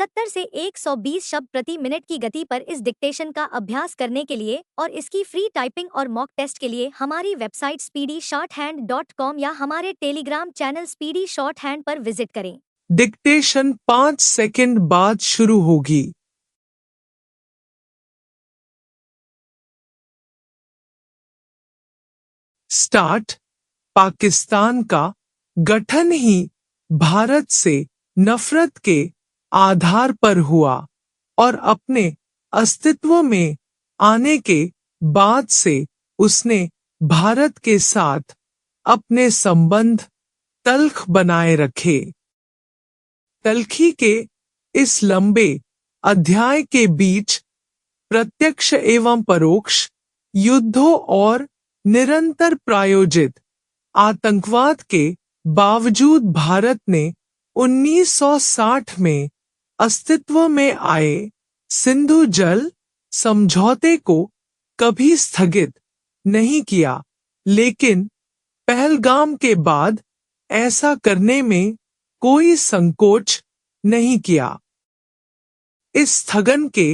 75 से 120 शब्द प्रति मिनट की गति पर इस डिक्टेशन का अभ्यास करने के लिए और इसकी फ्री टाइपिंग और मॉक टेस्ट के लिए हमारी वेबसाइट speedyshorthand.com या हमारे Telegram channel speedy short hand पर विजिट करें। डिक्टेशन 5 सेकंड बाद शुरू होगी। स्टार्ट। पाकिस्तान का गठन ही भारत से नफरत के आधार पर हुआ और अपने अस्तित्व में आने के बाद से उसने भारत के साथ अपने संबंध तल्ख बनाए रखे। तल्खी के इस लंबे अध्याय के बीच प्रत्यक्ष एवं परोक्ष युद्धों और निरंतर प्रायोजित आतंकवाद के बावजूद भारत ने 1960 में अस्तित्व में आए सिंधु जल समझौते को कभी स्थगित नहीं किया, लेकिन पहलगाम के बाद ऐसा करने में कोई संकोच नहीं किया। इस स्थगन के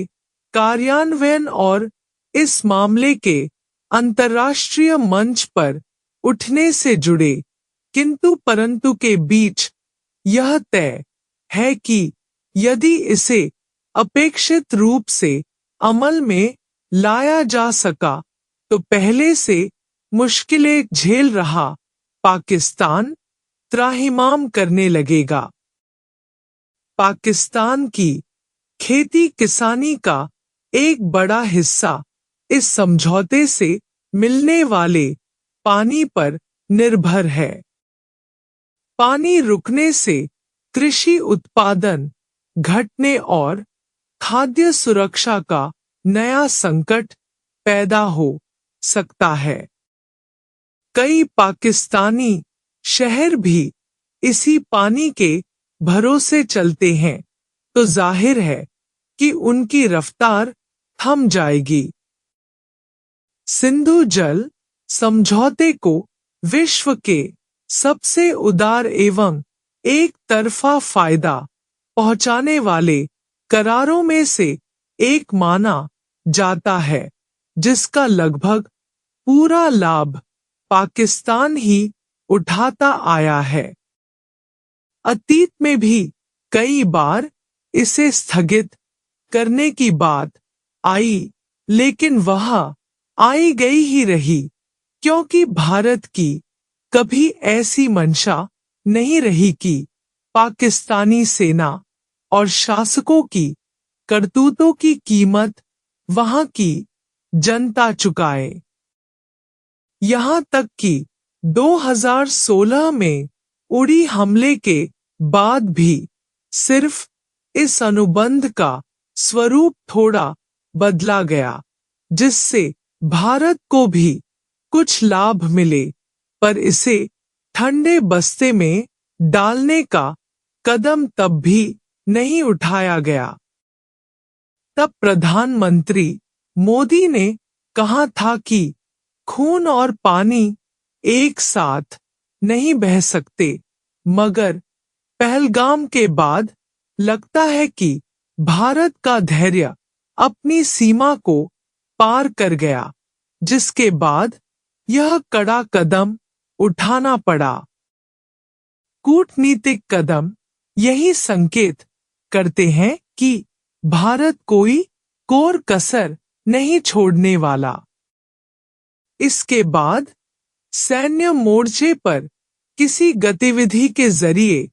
कार्यान्वयन और इस मामले के अंतर्राष्ट्रीय मंच पर उठने से जुड़े किंतु परंतु के बीच यह तय है कि यदि इसे अपेक्षित रूप से अमल में लाया जा सका तो पहले से मुश्किलें झेल रहा पाकिस्तान त्राहिमाम करने लगेगा। पाकिस्तान की खेती किसानी का एक बड़ा हिस्सा इस समझौते से मिलने वाले पानी पर निर्भर है। पानी रुकने से कृषि उत्पादन घटने और खाद्य सुरक्षा का नया संकट पैदा हो सकता है। कई पाकिस्तानी शहर भी इसी पानी के भरोसे चलते हैं, तो जाहिर है कि उनकी रफ्तार थम जाएगी। सिंधु जल समझौते को विश्व के सबसे उदार एवं एक तरफा फायदा पहुंचाने वाले करारों में से एक माना जाता है, जिसका लगभग पूरा लाभ पाकिस्तान ही उठाता आया है। अतीत में भी कई बार इसे स्थगित करने की बात आई, लेकिन वह आई गई ही रही, क्योंकि भारत की कभी ऐसी मंशा नहीं रही कि पाकिस्तानी सेना और शासकों की करतूतों की कीमत वहां की जनता चुकाए। यहां तक कि 2016 में उड़ी हमले के बाद भी सिर्फ इस अनुबंध का स्वरूप थोड़ा बदला गया, जिससे भारत को भी कुछ लाभ मिले, पर इसे ठंडे बस्ते में डालने का कदम तब भी नहीं उठाया गया। तब प्रधानमंत्री मोदी ने कहा था कि खून और पानी एक साथ नहीं बह सकते, मगर पहलगाम के बाद लगता है कि भारत का धैर्य अपनी सीमा को पार कर गया, जिसके बाद यह कड़ा कदम उठाना पड़ा। कूटनीतिक कदम यही संकेत करते हैं कि भारत कोई कोर कसर नहीं छोड़ने वाला। इसके बाद सैन्य मोर्चे पर किसी गतिविधि के जरिए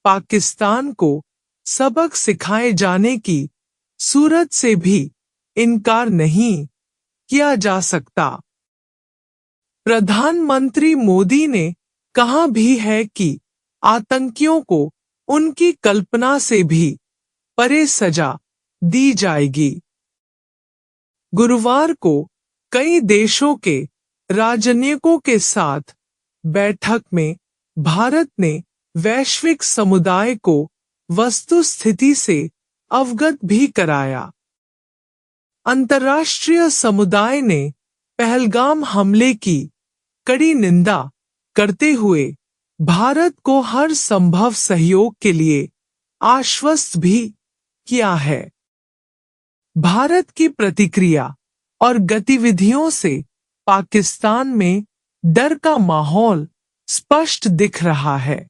पाकिस्तान को सबक सिखाए जाने की सूरत से भी इनकार नहीं किया जा सकता। प्रधानमंत्री मोदी ने कहा भी है कि आतंकियों को उनकी कल्पना से भी परे सजा दी जाएगी। गुरुवार को कई देशों के राजनयिकों के साथ बैठक में भारत ने वैश्विक समुदाय को वस्तुस्थिति से अवगत भी कराया। अंतर्राष्ट्रीय समुदाय ने पहलगाम हमले की कड़ी निंदा करते हुए भारत को हर संभव सहयोग के लिए आश्वस्त भी किया है। भारत की प्रतिक्रिया और गतिविधियों से पाकिस्तान में डर का माहौल स्पष्ट दिख रहा है।